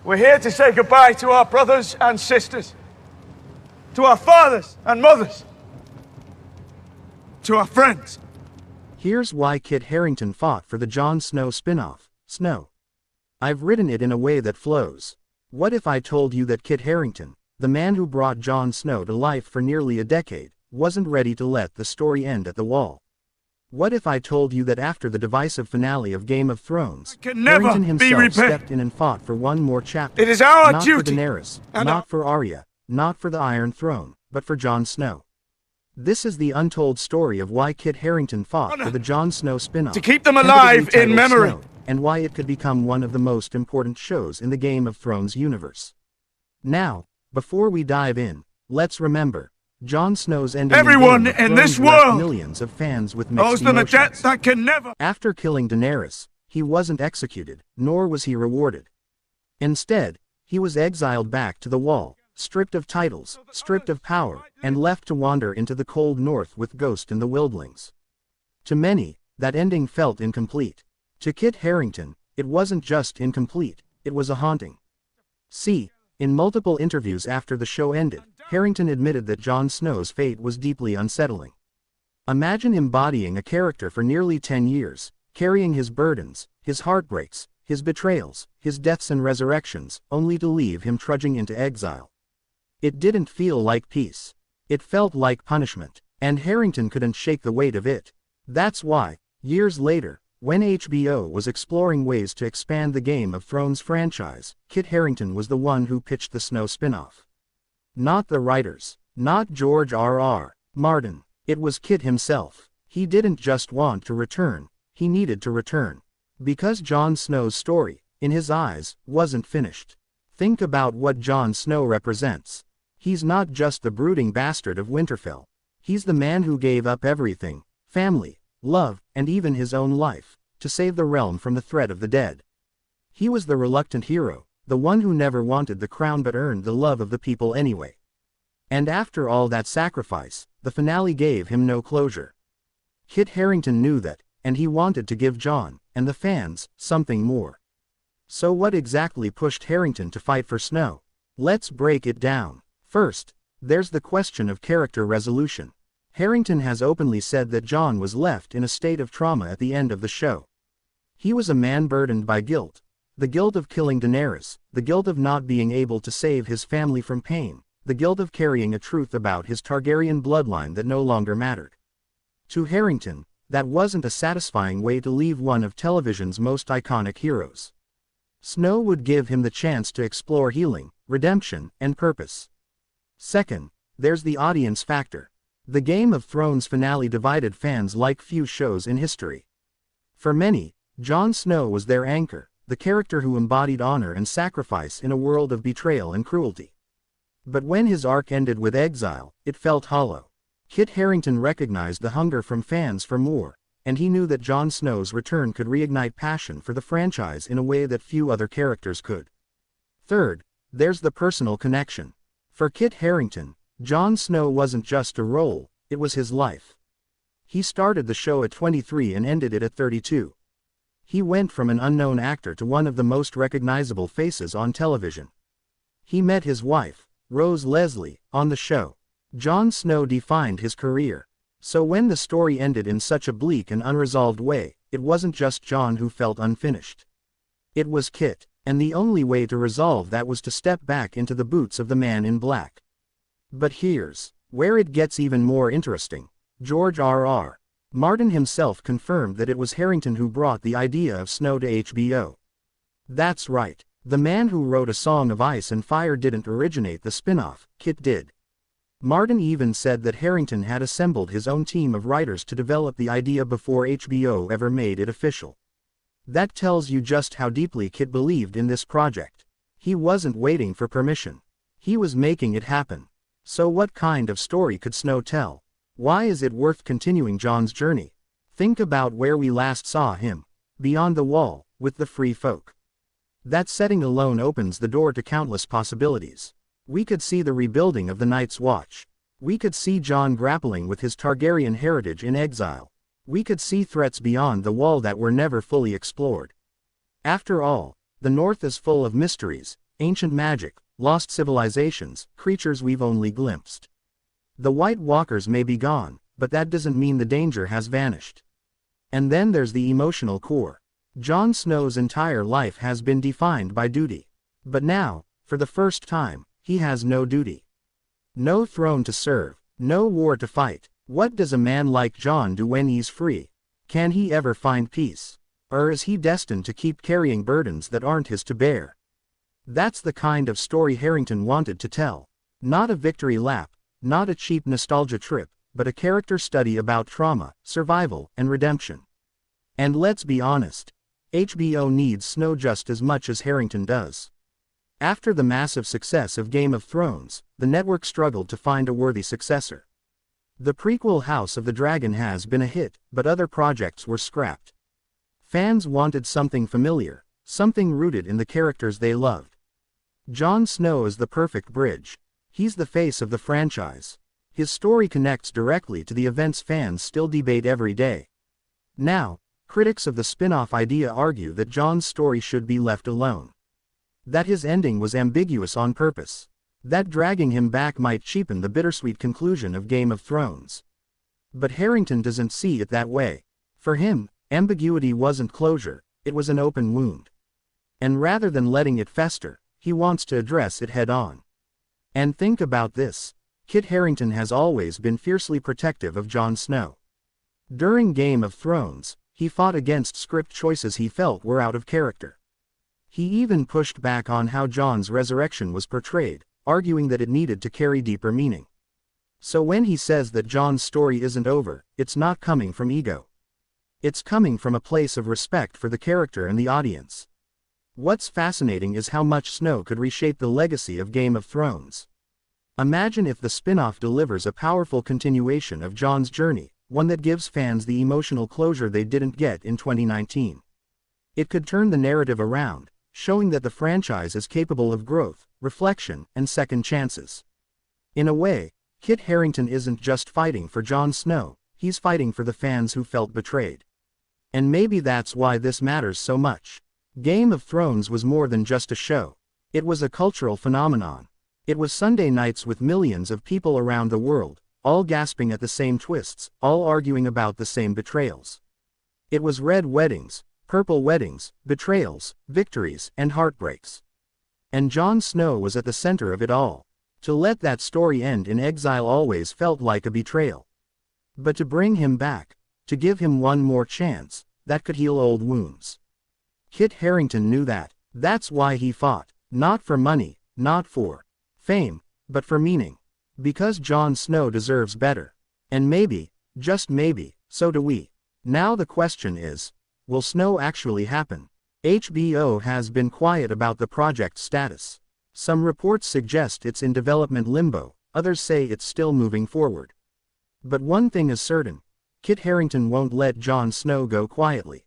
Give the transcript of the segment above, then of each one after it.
We're here to say goodbye to our brothers and sisters, to our fathers and mothers, to our friends. Here's why Kit Harington fought for the Jon Snow spinoff, Snow. I've written it in a way that flows. What if I told you that Kit Harington, the man who brought Jon Snow to life for nearly a decade, wasn't ready to let the story end at the wall? What if I told you that after the divisive finale of Game of Thrones, Harington himself stepped in and fought for one more chapter? It is our not duty. For Daenerys, not for Arya, not for the Iron Throne, but for Jon Snow. This is the untold story of why Kit Harington fought for the Jon Snow spin-off, to keep them alive in memory, Snow, and why it could become one of the most important shows in the Game of Thrones universe. Now, before we dive in, let's remember, Jon Snow's ending everyone in this world millions of fans with mixed owes them a debt emotions. that can never. After killing Daenerys, he wasn't executed, nor was he rewarded. Instead, he was exiled back to the Wall, stripped of titles, stripped of power, and left to wander into the cold north with Ghost and the Wildlings. To many, that ending felt incomplete. To Kit Harington, it wasn't just incomplete, it was a haunting. See, in multiple interviews after the show ended, Harington admitted that Jon Snow's fate was deeply unsettling. Imagine embodying a character for nearly 10 years, carrying his burdens, his heartbreaks, his betrayals, his deaths and resurrections, only to leave him trudging into exile. It didn't feel like peace. It felt like punishment, and Harington couldn't shake the weight of it. That's why, years later, when HBO was exploring ways to expand the Game of Thrones franchise, Kit Harington was the one who pitched the Snow spin-off. Not the writers, not George R.R. Martin, it was Kit himself. He didn't just want to return, he needed to return. Because Jon Snow's story, in his eyes, wasn't finished. Think about what Jon Snow represents. He's not just the brooding bastard of Winterfell. He's the man who gave up everything, family, love, and even his own life, to save the realm from the threat of the dead. He was the reluctant hero, the one who never wanted the crown but earned the love of the people anyway. And after all that sacrifice, the finale gave him no closure. Kit Harington knew that, and he wanted to give Jon, and the fans, something more. So what exactly pushed Harington to fight for Snow? Let's break it down. First, there's the question of character resolution. Harington has openly said that Jon was left in a state of trauma at the end of the show. He was a man burdened by guilt. The guilt of killing Daenerys, the guilt of not being able to save his family from pain, the guilt of carrying a truth about his Targaryen bloodline that no longer mattered. To Harington, that wasn't a satisfying way to leave one of television's most iconic heroes. Snow would give him the chance to explore healing, redemption, and purpose. Second, there's the audience factor. The Game of Thrones finale divided fans like few shows in history. For many, Jon Snow was their anchor, the character who embodied honor and sacrifice in a world of betrayal and cruelty. But when his arc ended with exile, it felt hollow. Kit Harington recognized the hunger from fans for more, and he knew that Jon Snow's return could reignite passion for the franchise in a way that few other characters could. Third, there's the personal connection. For Kit Harington, Jon Snow wasn't just a role, it was his life. He started the show at 23 and ended it at 32. He went from an unknown actor to one of the most recognizable faces on television. He met his wife, Rose Leslie, on the show. Jon Snow defined his career. So when the story ended in such a bleak and unresolved way, it wasn't just Jon who felt unfinished. It was Kit, and the only way to resolve that was to step back into the boots of the Man in Black. But here's where it gets even more interesting. George R.R. Martin himself confirmed that it was Harington who brought the idea of Snow to HBO. That's right, the man who wrote A Song of Ice and Fire didn't originate the spin-off, Kit did. Martin even said that Harington had assembled his own team of writers to develop the idea before HBO ever made it official. That tells you just how deeply Kit believed in this project. He wasn't waiting for permission. He was making it happen. So what kind of story could Snow tell? Why is it worth continuing Jon's journey? Think about where we last saw him. Beyond the Wall, with the Free Folk. That setting alone opens the door to countless possibilities. We could see the rebuilding of the Night's Watch. We could see Jon grappling with his Targaryen heritage in exile. We could see threats beyond the Wall that were never fully explored. After all, the North is full of mysteries, ancient magic, lost civilizations, creatures we've only glimpsed. The White Walkers may be gone, but that doesn't mean the danger has vanished. And then there's the emotional core. Jon Snow's entire life has been defined by duty. But now, for the first time, he has no duty. No throne to serve, no war to fight. What does a man like Jon do when he's free? Can he ever find peace? Or is he destined to keep carrying burdens that aren't his to bear? That's the kind of story Harington wanted to tell. Not a victory lap, not a cheap nostalgia trip, but a character study about trauma, survival, and redemption. And let's be honest, HBO needs Snow just as much as Harington does. After the massive success of Game of Thrones, the network struggled to find a worthy successor. The prequel House of the Dragon has been a hit, but other projects were scrapped. Fans wanted something familiar, something rooted in the characters they loved. Jon Snow is the perfect bridge. He's the face of the franchise. His story connects directly to the events fans still debate every day. Now, critics of the spin-off idea argue that Jon's story should be left alone. That his ending was ambiguous on purpose. That dragging him back might cheapen the bittersweet conclusion of Game of Thrones. But Harington doesn't see it that way. For him, ambiguity wasn't closure, it was an open wound. And rather than letting it fester, he wants to address it head-on. And think about this, Kit Harington has always been fiercely protective of Jon Snow. During Game of Thrones, he fought against script choices he felt were out of character. He even pushed back on how Jon's resurrection was portrayed, arguing that it needed to carry deeper meaning. So when he says that Jon's story isn't over, it's not coming from ego. It's coming from a place of respect for the character and the audience. What's fascinating is how much Snow could reshape the legacy of Game of Thrones. Imagine if the spin-off delivers a powerful continuation of Jon's journey, one that gives fans the emotional closure they didn't get in 2019. It could turn the narrative around, showing that the franchise is capable of growth, reflection, and second chances. In a way, Kit Harington isn't just fighting for Jon Snow, he's fighting for the fans who felt betrayed. And maybe that's why this matters so much. Game of Thrones was more than just a show. It was a cultural phenomenon. It was Sunday nights with millions of people around the world, all gasping at the same twists, all arguing about the same betrayals. It was red weddings, purple weddings, betrayals, victories, and heartbreaks. And Jon Snow was at the center of it all. To let that story end in exile always felt like a betrayal. But to bring him back, to give him one more chance, that could heal old wounds. Kit Harington knew that. That's why he fought. Not for money, not for fame, but for meaning. Because Jon Snow deserves better. And maybe, just maybe, so do we. Now the question is, will Snow actually happen? HBO has been quiet about the project's status. Some reports suggest it's in development limbo, others say it's still moving forward. But one thing is certain, Kit Harington won't let Jon Snow go quietly.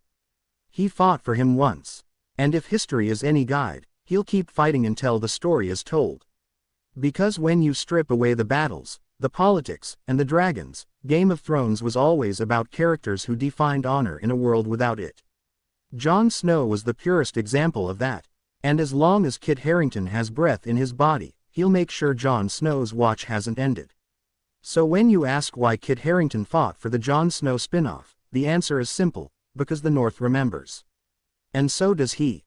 He fought for him once. And if history is any guide, he'll keep fighting until the story is told. Because when you strip away the battles, the politics, and the dragons, Game of Thrones was always about characters who defined honor in a world without it. Jon Snow was the purest example of that. And as long as Kit Harington has breath in his body, he'll make sure Jon Snow's watch hasn't ended. So when you ask why Kit Harington fought for the Jon Snow spin-off, the answer is simple, because the North remembers. And so does he.